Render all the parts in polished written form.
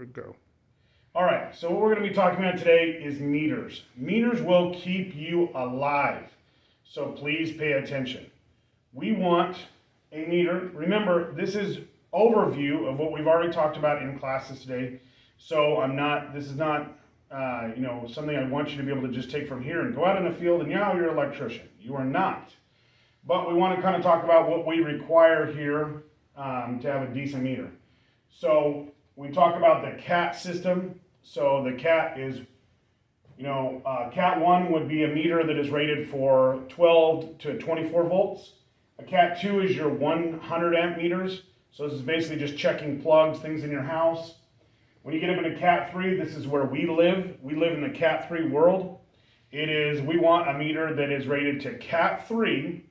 go. All right, so what we're going to be talking about today is meters. Meters will keep you alive, so please pay attention. We want a meter. Remember, this is overview of what we've already talked about in classes today. So this is not something I want you to be able to just take from here and go out in the field and you're an electrician. You are not. But we want to kind of talk about what we require here to have a decent meter. So we talk about the CAT system. So the CAT is, CAT 1 would be a meter that is rated for 12 to 24 volts. A CAT 2 is your 100 amp meters. So this is basically just checking plugs, things in your house. When you get up into CAT 3, this is where we live. We live in the CAT 3 world. We want a meter that is rated to CAT 3,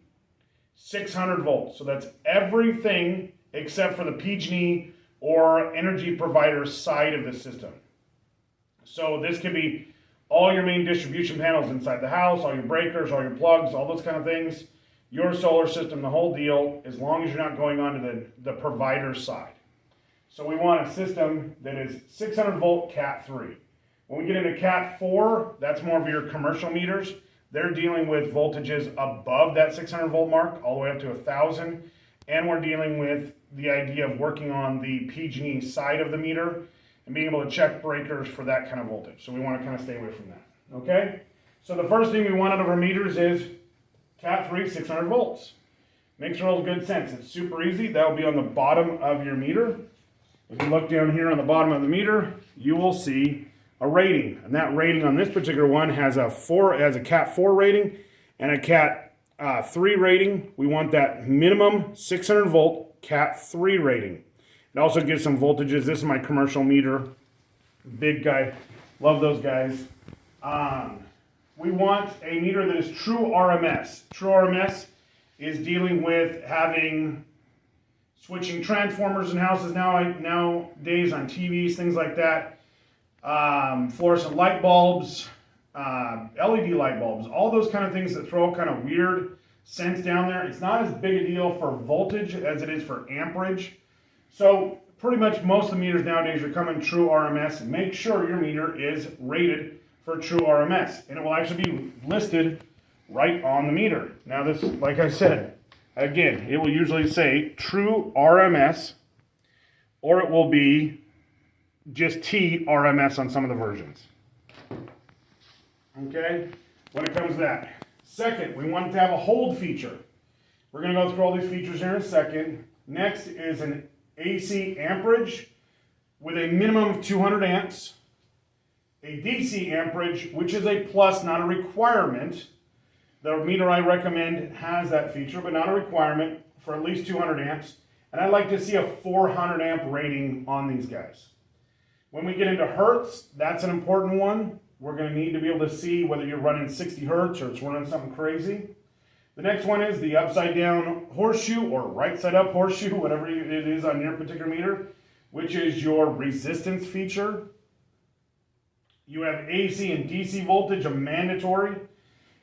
600 volts. So that's everything except for the PG&E or energy provider side of the system. So this could be all your main distribution panels inside the house, all your breakers, all your plugs, all those kind of things. Your solar system, the whole deal, as long as you're not going on to the provider side. So we want a system that is 600 volt CAT 3. When we get into CAT 4, that's more of your commercial meters. They're dealing with voltages above that 600 volt mark, all the way up to 1,000. And we're dealing with the idea of working on the PG&E side of the meter and being able to check breakers for that kind of voltage. So we want to kind of stay away from that. Okay? So the first thing we want out of our meters is CAT 3, 600 volts. Makes real good sense. It's super easy. That'll be on the bottom of your meter. If you look down here on the bottom of the meter, you will see a rating. And that rating on this particular one has a CAT 4 rating and a CAT 3 rating. We want that minimum 600 volt CAT 3 rating. It also gives some voltages. This is my commercial meter. Big guy. Love those guys. We want a meter that is true RMS. True RMS is dealing with switching transformers in houses nowadays on TVs, things like that. Fluorescent light bulbs, LED light bulbs, all those kind of things that throw kind of weird sense down there. It's not as big a deal for voltage as it is for amperage. So pretty much most of the meters nowadays are coming true RMS. Make sure your meter is rated for true RMS, and it will actually be listed right on the meter. Now this, like I said, again, it will usually say true RMS, or it will be just T RMS on some of the versions. Okay, when it comes to that. Second, we want it to have a hold feature. We're going to go through all these features here in a second. Next is an AC amperage with a minimum of 200 amps. A DC amperage, which is a plus, not a requirement. The meter I recommend has that feature, but not a requirement, for at least 200 amps. And I'd like to see a 400 amp rating on these guys. When we get into hertz, that's an important one. We're going to need to be able to see whether you're running 60 hertz or it's running something crazy. The next one is the upside down horseshoe or right side up horseshoe, whatever it is on your particular meter, which is your resistance feature. You have AC and DC voltage, a mandatory,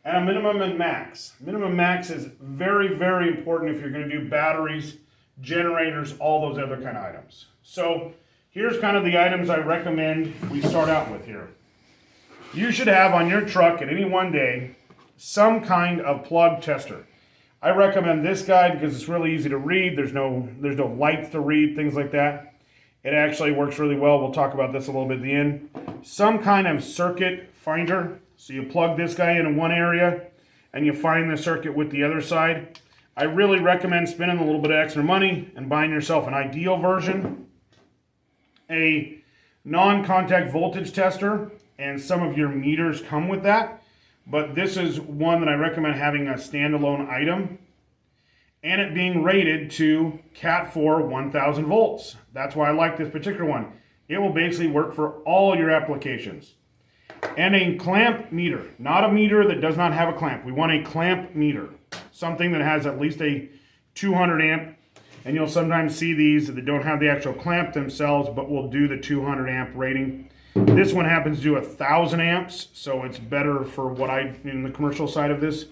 and a minimum and max. Minimum max is very, very important if you're going to do batteries, generators, all those other kind of items. So here's kind of the items I recommend we start out with here. You should have on your truck at any one day some kind of plug tester. I recommend this guy because it's really easy to read. There's no lights to read, things like that. It actually works really well. We'll talk about this a little bit at the end. Some kind of circuit finder. So you plug this guy in one area and you find the circuit with the other side. I really recommend spending a little bit of extra money and buying yourself an ideal version. A non-contact voltage tester, and some of your meters come with that. But this is one that I recommend having a standalone item. And it being rated to CAT 4 1000 volts. That's why I like this particular one. It will basically work for all your applications. And a clamp meter, not a meter that does not have a clamp. We want a clamp meter, something that has at least a 200 amp. And you'll sometimes see these that don't have the actual clamp themselves, but will do the 200 amp rating. This one happens to do 1000 amps, so it's better for what in the commercial side of this.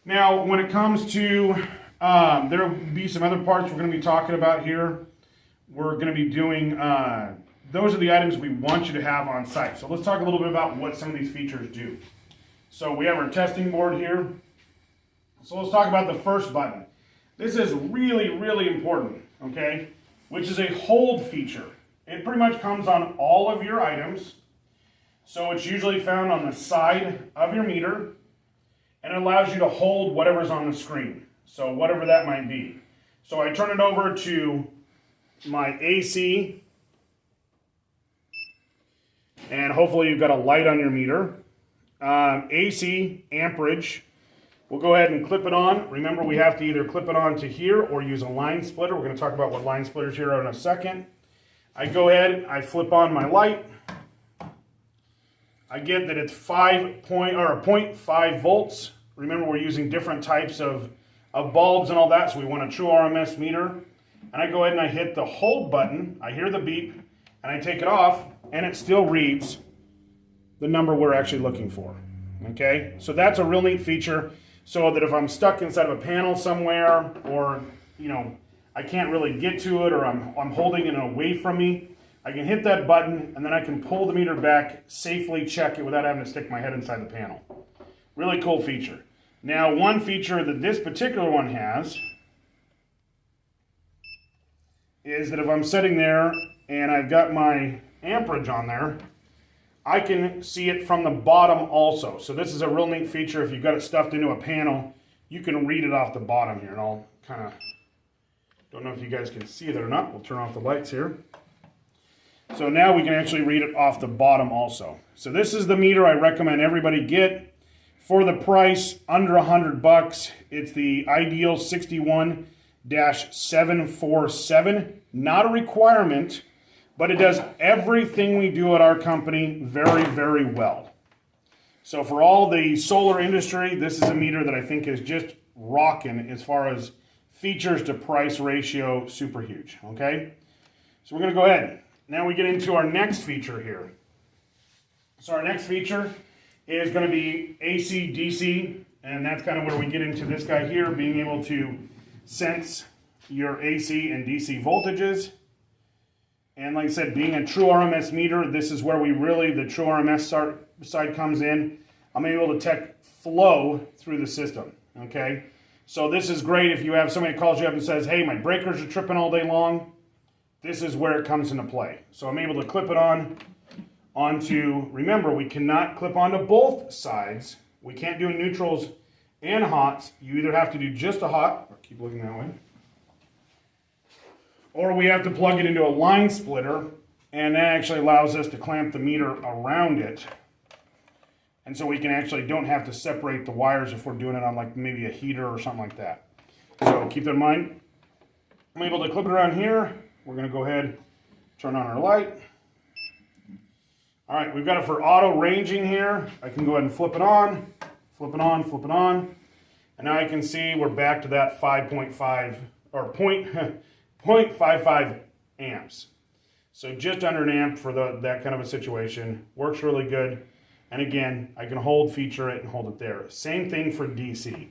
Now, when it comes to, there will be some other parts we're going to be talking about here. we're going to be doing, those are the items we want you to have on site. So let's talk a little bit about what some of these features do. So we have our testing board here. So let's talk about the first button. This is really, really important, okay? Which is a hold feature. It pretty much comes on all of your items. So it's usually found on the side of your meter, and it allows you to hold whatever's on the screen. So whatever that might be. So I turn it over to my AC, and hopefully you've got a light on your meter. AC, amperage. We'll go ahead and clip it on. Remember, we have to either clip it on to here or use a line splitter. We're going to talk about what line splitters here are in a second. I go ahead, I flip on my light. I get that it's 0.5 volts. Remember, we're using different types of bulbs and all that, so we want a true RMS meter. And I go ahead and I hit the hold button. I hear the beep, and I take it off, and it still reads the number we're actually looking for. Okay, so that's a real neat feature, so that if I'm stuck inside of a panel somewhere, or I can't really get to it, or I'm holding it away from me, I can hit that button, and then I can pull the meter back, safely check it without having to stick my head inside the panel. Really cool feature. Now, one feature that this particular one has is that if I'm sitting there and I've got my amperage on there, I can see it from the bottom also. So this is a real neat feature. If you've got it stuffed into a panel, you can read it off the bottom here. And I'll kind of, don't know if you guys can see it or not. We'll turn off the lights here. So now we can actually read it off the bottom also. So this is the meter I recommend everybody get for the price under $100. It's the Ideal 61-747. Not a requirement, but it does everything we do at our company very, very well. So for all the solar industry, this is a meter that I think is just rocking as far as features to price ratio, super huge, okay? So we're gonna go ahead. Now we get into our next feature here. So our next feature is gonna be AC, DC, and that's kind of where we get into this guy here, being able to sense your AC and DC voltages. And like I said, being a true RMS meter, this is where we really, the true RMS side comes in. I'm able to detect flow through the system, okay? So this is great if you have somebody calls you up and says, hey, my breakers are tripping all day long. This is where it comes into play. So I'm able to clip it onto, remember, we cannot clip onto both sides. We can't do neutrals and hots. You either have to do just a hot, or keep looking that way, or we have to plug it into a line splitter, and that actually allows us to clamp the meter around it. And so we can actually don't have to separate the wires if we're doing it on like maybe a heater or something like that. So keep that in mind. I'm able to clip it around here. We're going to go ahead, turn on our light. All right, we've got it for auto ranging here. I can go ahead and flip it on, flip it on, flip it on. And now I can see we're back to that 5.5 or 0.55 amps. So just under an amp for that kind of a situation. Works really good. And again, I can feature it and hold it there. Same thing for DC.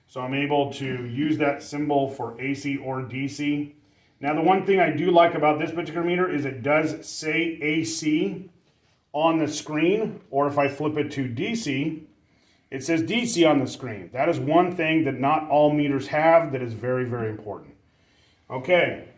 So I'm able to use that symbol for AC or DC. Now the one thing I do like about this particular meter is it does say AC on the screen, or if I flip it to DC, it says DC on the screen. That is one thing that not all meters have that is very, very important. Okay,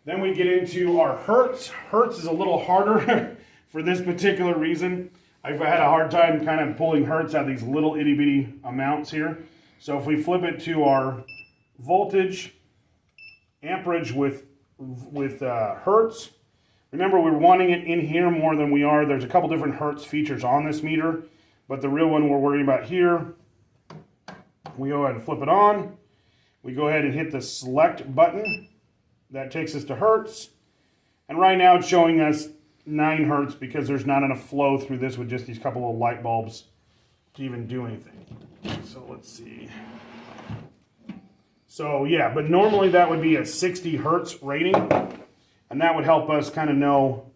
then we get into our hertz. Hertz is a little harder for this particular reason. I've had a hard time kind of pulling hertz out of these little itty bitty amounts here. So if we flip it to our voltage, amperage with hertz, remember we're wanting it in here more than we are. There's a couple different hertz features on this meter, but the real one we're worrying about here, we go ahead and flip it on. We go ahead and hit the select button. That takes us to hertz. And right now it's showing us 9 hertz because there's not enough flow through this with just these couple of light bulbs to even do anything. So let's see. So yeah, but normally that would be a 60 hertz rating, and that would help us kind of know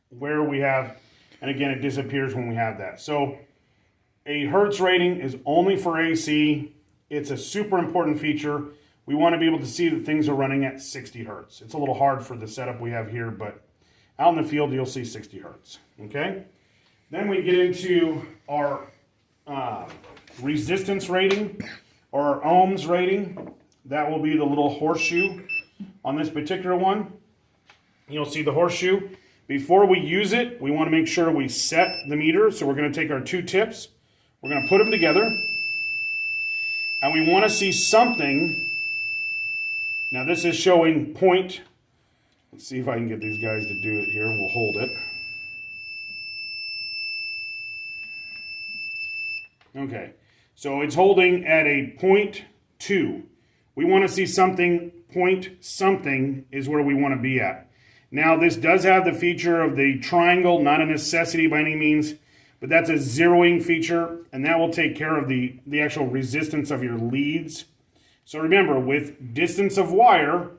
where we have, and again, it disappears when we have that. So a hertz rating is only for AC. It's a super important feature. we want to be able to see that things are running at 60 hertz. It's a little hard for the setup we have here, but out in the field, you'll see 60 hertz, okay? Then we get into our resistance rating, or our ohms rating. That will be the little horseshoe on this particular one. You'll see the horseshoe. Before we use it, we want to make sure we set the meter. So we're going to take our two tips, we're going to put them together, and we want to see something. Now this is showing point. Let's see if I can get these guys to do it here, and we'll hold it. Okay, so it's holding at a 0.2. We want to see something, point something is where we want to be at. Now this does have the feature of the triangle, not a necessity by any means, but that's a zeroing feature, and that will take care of the actual resistance of your leads. So remember, with distance of wire,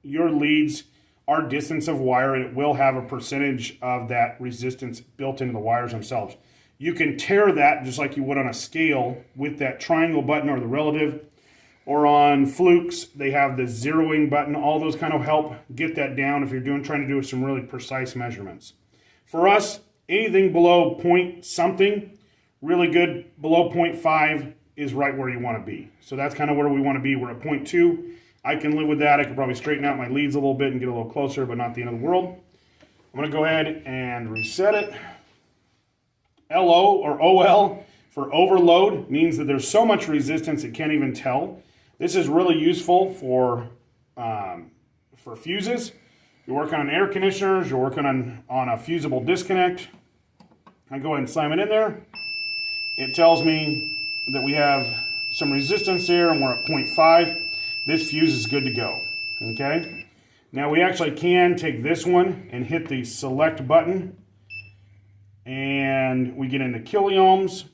your leads are distance of wire, and it will have a percentage of that resistance built into the wires themselves. You can tear that just like you would on a scale with that triangle button or the relative, or on flukes, they have the zeroing button. All those kind of help get that down if you're trying to do some really precise measurements. For us, anything below point something, really good. Below 0.5 is right where you want to be. So that's kind of where we want to be. We're at 0.2. I can live with that. I could probably straighten out my leads a little bit and get a little closer, but not the end of the world. I'm going to go ahead and reset it. LO or OL for overload means that there's so much resistance it can't even tell. This is really useful for fuses. You're working on air conditioners, you're working on a fusible disconnect. I go ahead and slam it in there. It tells me that we have some resistance there and we're at 0.5. This fuse is good to go, okay? Now we actually can take this one and hit the select button, and we get into kiloohms,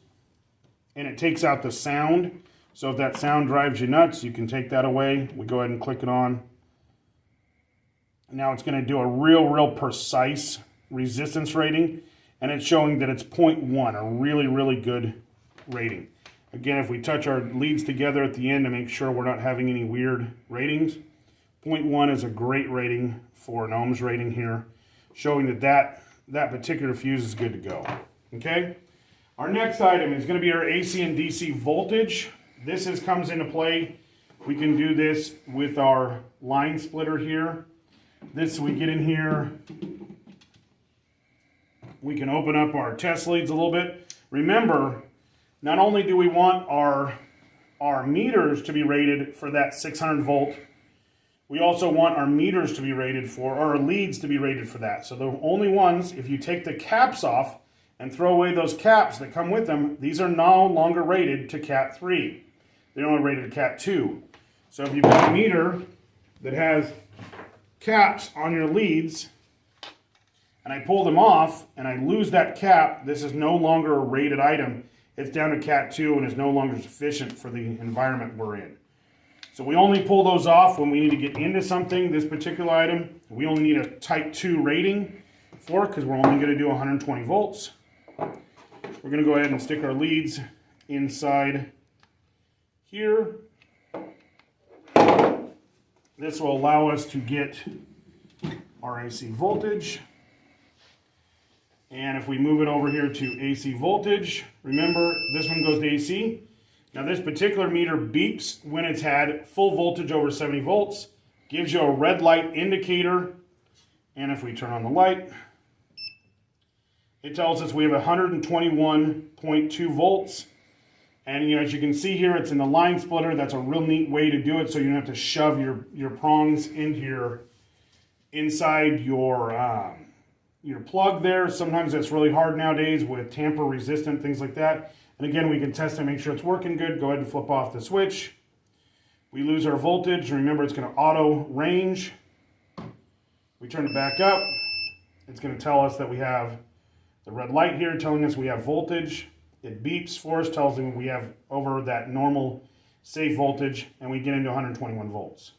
and it takes out the sound. So if that sound drives you nuts, you can take that away. We go ahead and click it on. Now it's going to do a real precise resistance rating, and it's showing that it's 0.1, a really good rating. Again, if we touch our leads together at the end to make sure we're not having any weird ratings, 0.1 is a great rating for an ohms rating here, showing that particular fuse is good to go. Okay? Our next item is going to be our AC and DC voltage. This comes into play. We can do this with our line splitter here. We get in here. We can open up our test leads a little bit. Remember, not only do we want our meters to be rated for that 600 volt, we also want our meters to be rated for, or our leads to be rated for that. So the only ones, if you take the caps off and throw away those caps that come with them, these are no longer rated to Cat 3. They're only rated to Cat 2. So if you've got a meter that has caps on your leads, and I pull them off, and I lose that cap, this is no longer a rated item. It's down to Cat 2 and is no longer sufficient for the environment we're in. So we only pull those off when we need to get into something. This particular item, we only need a Type 2 rating for it because we're only going to do 120 volts. We're going to go ahead and stick our leads inside here. This will allow us to get our AC voltage. And if we move it over here to AC voltage, remember this one goes to AC. Now this particular meter beeps when it's had full voltage over 70 volts, gives you a red light indicator, and if we turn on the light, it tells us we have 121.2 volts. And as you can see here, it's in the line splitter. That's a real neat way to do it, so you don't have to shove your prongs into inside your plug there. Sometimes that's really hard nowadays with tamper resistant, things like that. And again, we can test and make sure it's working good. Go ahead and flip off the switch. We lose our voltage. Remember, it's going to auto range. We turn it back up. It's going to tell us that we have the red light here telling us we have voltage. It beeps for us, tells them we have over that normal safe voltage, and we get into 121 volts.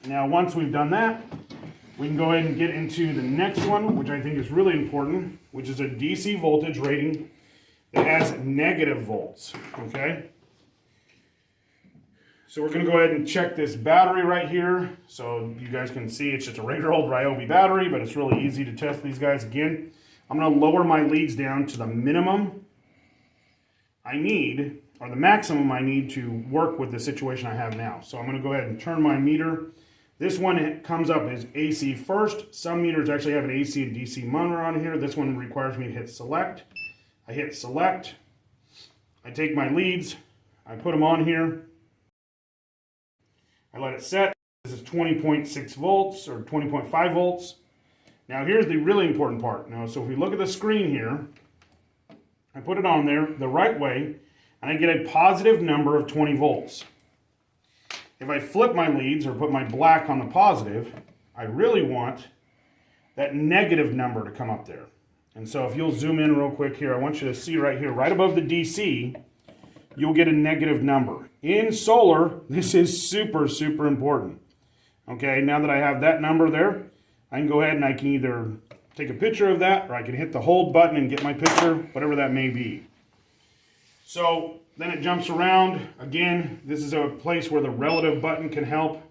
Now, once we've done that, we can go ahead and get into the next one, which I think is really important, which is a DC voltage rating that has negative volts, okay? So we're going to go ahead and check this battery right here. So you guys can see it's just a regular old Ryobi battery, but it's really easy to test these guys. Again, I'm going to lower my leads down to the minimum I need, or the maximum I need to work with the situation I have now. So I'm going to go ahead and turn my meter. This one comes up as AC first. Some meters actually have an AC and DC monitor on here. This one requires me to hit select. I hit select. I take my leads. I put them on here. I let it set. This is 20.6 volts or 20.5 volts. Now here's the really important part. Now, so if we look at the screen here, I put it on there the right way, and I get a positive number of 20 volts. If I flip my leads or put my black on the positive, I really want that negative number to come up there. And so if you'll zoom in real quick here, I want you to see right here, right above the DC, you'll get a negative number. In solar, this is super, super important. Okay, now that I have that number there, I can go ahead and I can either take a picture of that, or I can hit the hold button and get my picture, whatever that may be. So then it jumps around. Again, this is a place where the relative button can help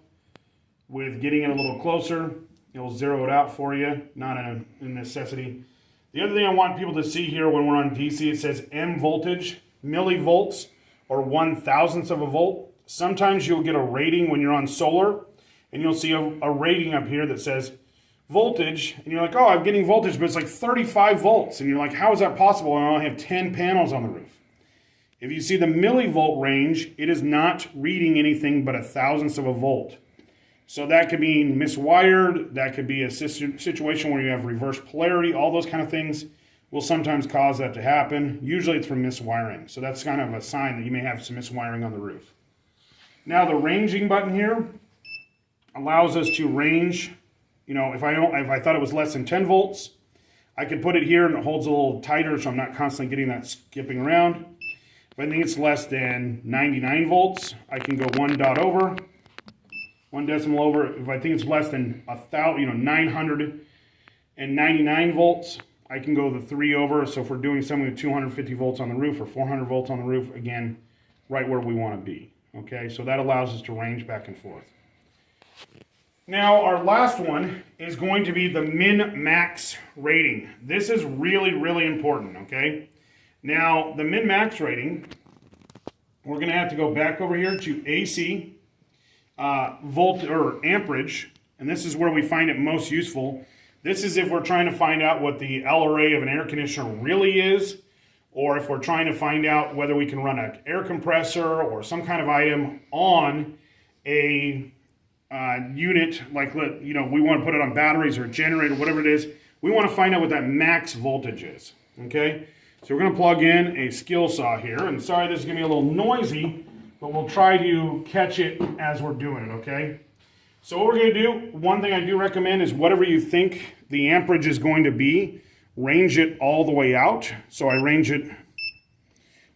with getting it a little closer. It'll zero it out for you, not a necessity. The other thing I want people to see here when we're on DC, it says M voltage, millivolts, or 1/1000th of a volt. Sometimes you'll get a rating when you're on solar, and you'll see a rating up here that says voltage, and you're like, oh, I'm getting voltage, but it's like 35 volts. And you're like, how is that possible? I only have 10 panels on the roof. If you see the millivolt range, it is not reading anything but 1/1000th of a volt. So that could be miswired. That could be a situation where you have reverse polarity. All those kind of things will sometimes cause that to happen. Usually it's from miswiring. So that's kind of a sign that you may have some miswiring on the roof. Now the ranging button here allows us to range. You know, if I thought it was less than 10 volts, I could put it here and it holds a little tighter so I'm not constantly getting that skipping around. If I think it's less than 99 volts, I can go one decimal over. If I think it's less than 999 volts, I can go the 3 over. So if we're doing something with 250 volts on the roof or 400 volts on the roof, again, right where we want to be. Okay, so that allows us to range back and forth. Now, our last one is going to be the min-max rating. This is really, really important, okay? Now, the min-max rating, we're going to have to go back over here to AC, volt or amperage, and this is where we find it most useful. This is if we're trying to find out what the LRA of an air conditioner really is, or if we're trying to find out whether we can run an air compressor or some kind of item on a unit, like, we want to put it on batteries or a generator, whatever it is. We want to find out what that max voltage is, okay? So we're going to plug in a skill saw here, and sorry this is going to be a little noisy, but we'll try to catch it as we're doing it, okay? So what we're going to do, one thing I do recommend is whatever you think the amperage is going to be, range it all the way out. So I range it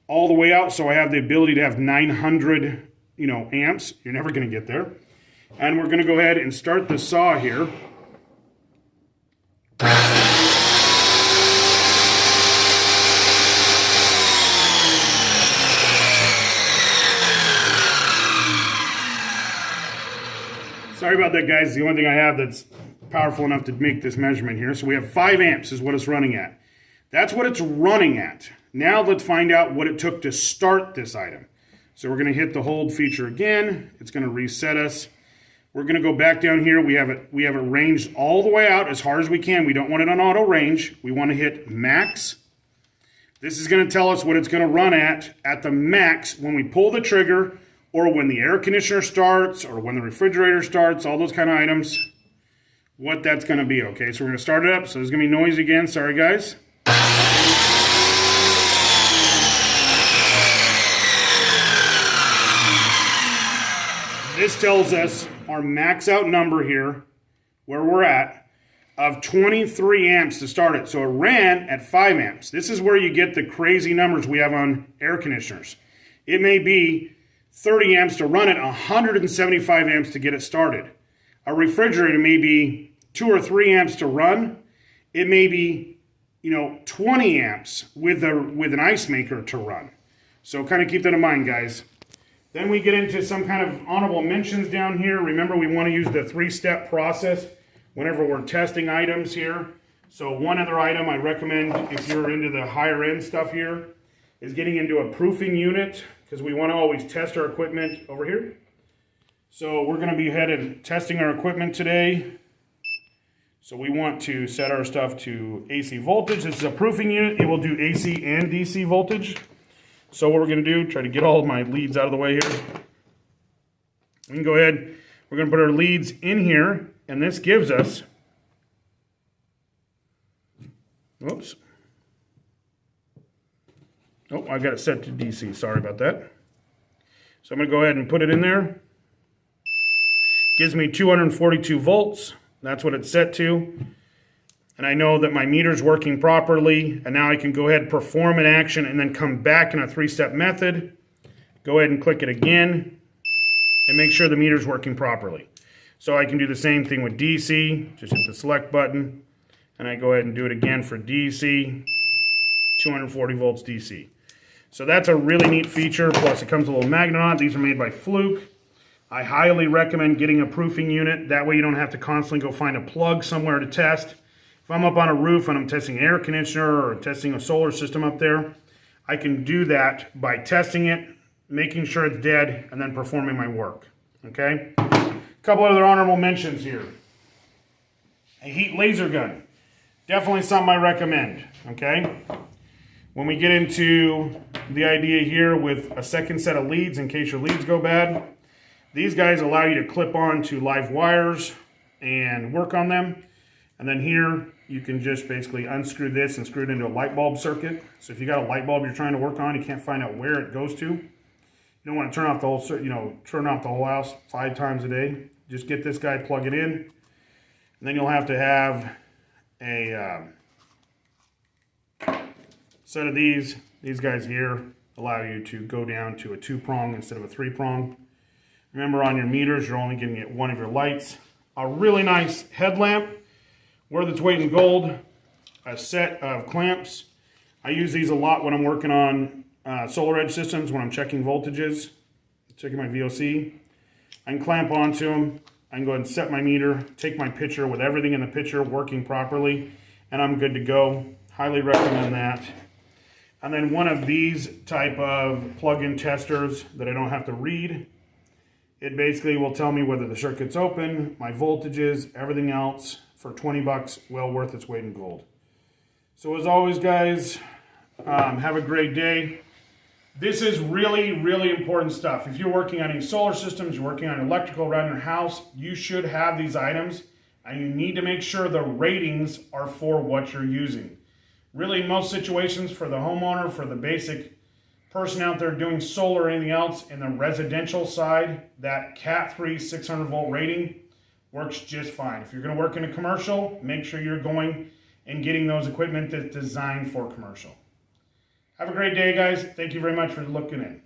all the way out so I have the ability to have 900, amps. You're never going to get there. And we're going to go ahead and start the saw here. Sorry about that, guys. The only thing I have that's powerful enough to make this measurement here. So we have 5 amps is what it's running at. That's what it's running at. Now let's find out what it took to start this item. So we're going to hit the hold feature again. It's going to reset us. We're going to go back down here. We have it ranged all the way out as hard as we can. We don't want it on auto range. We want to hit max. This is going to tell us what it's going to run at the max when we pull the trigger, or when the air conditioner starts, or when the refrigerator starts, all those kind of items, what that's going to be, okay? So we're going to start it up. So there's going to be noise again. Sorry, guys. This tells us our max out number here, where we're at, of 23 amps to start it. So it ran at 5 amps. This is where you get the crazy numbers we have on air conditioners. It may be 30 amps to run it, 175 amps to get it started. A refrigerator may be 2 or 3 amps to run. It may be, 20 amps with an ice maker to run. So kind of keep that in mind, guys. Then we get into some kind of honorable mentions down here. Remember, we want to use the 3-step process whenever we're testing items here. So one other item I recommend if you're into the higher end stuff here is getting into a proofing unit, because we want to always test our equipment over here. So we're going to be headed testing our equipment today. So we want to set our stuff to AC voltage. This is a proofing unit. It will do AC and DC voltage. So what we're going to do, try to get all of my leads out of the way here. We can go ahead, we're going to put our leads in here, and this gives us, whoops. Oh, I got it set to DC, sorry about that. So I'm going to go ahead and put it in there. Gives me 242 volts, that's what it's set to. And I know that my meter's working properly, and now I can go ahead and perform an action and then come back in a 3-step method. Go ahead and click it again and make sure the meter's working properly. So I can do the same thing with DC, just hit the select button, and I go ahead and do it again for DC, 240 volts DC. So that's a really neat feature, plus it comes with a little magnet on it. These are made by Fluke. I highly recommend getting a proofing unit, that way you don't have to constantly go find a plug somewhere to test. If I'm up on a roof and I'm testing an air conditioner or testing a solar system up there, I can do that by testing it, making sure it's dead, and then performing my work, okay? A couple other honorable mentions here. A heat laser gun. Definitely something I recommend, okay? When we get into the idea here with a second set of leads in case your leads go bad, these guys allow you to clip on to live wires and work on them. And then here, you can just basically unscrew this and screw it into a light bulb circuit. So if you got a light bulb you're trying to work on, you can't find out where it goes to. You don't want to turn off the whole, turn off the whole house 5 times a day. Just get this guy, plug it in, and then you'll have to have a set of these. These guys here allow you to go down to a 2-prong instead of a 3-prong. Remember, on your meters, you're only getting at one of your lights. A really nice headlamp. Worth its weight in gold, a set of clamps. I use these a lot when I'm working on solar edge systems, when I'm checking voltages, checking my VOC. I can clamp onto them. I can go ahead and set my meter, take my picture with everything in the picture working properly, and I'm good to go. Highly recommend that. And then one of these type of plug-in testers that I don't have to read. It basically will tell me whether the circuit's open, my voltages, everything else, for 20 bucks, well worth its weight in gold. So as always, guys, have a great day. This is really, really important stuff. If you're working on any solar systems, you're working on electrical around your house, you should have these items, and you need to make sure the ratings are for what you're using. Really, in most situations, for the homeowner, for the basic person out there doing solar or anything else in the residential side, that Cat 3 600 volt rating works just fine. If you're going to work in a commercial, make sure you're going and getting those equipment that's designed for commercial. Have a great day, guys. Thank you very much for looking in.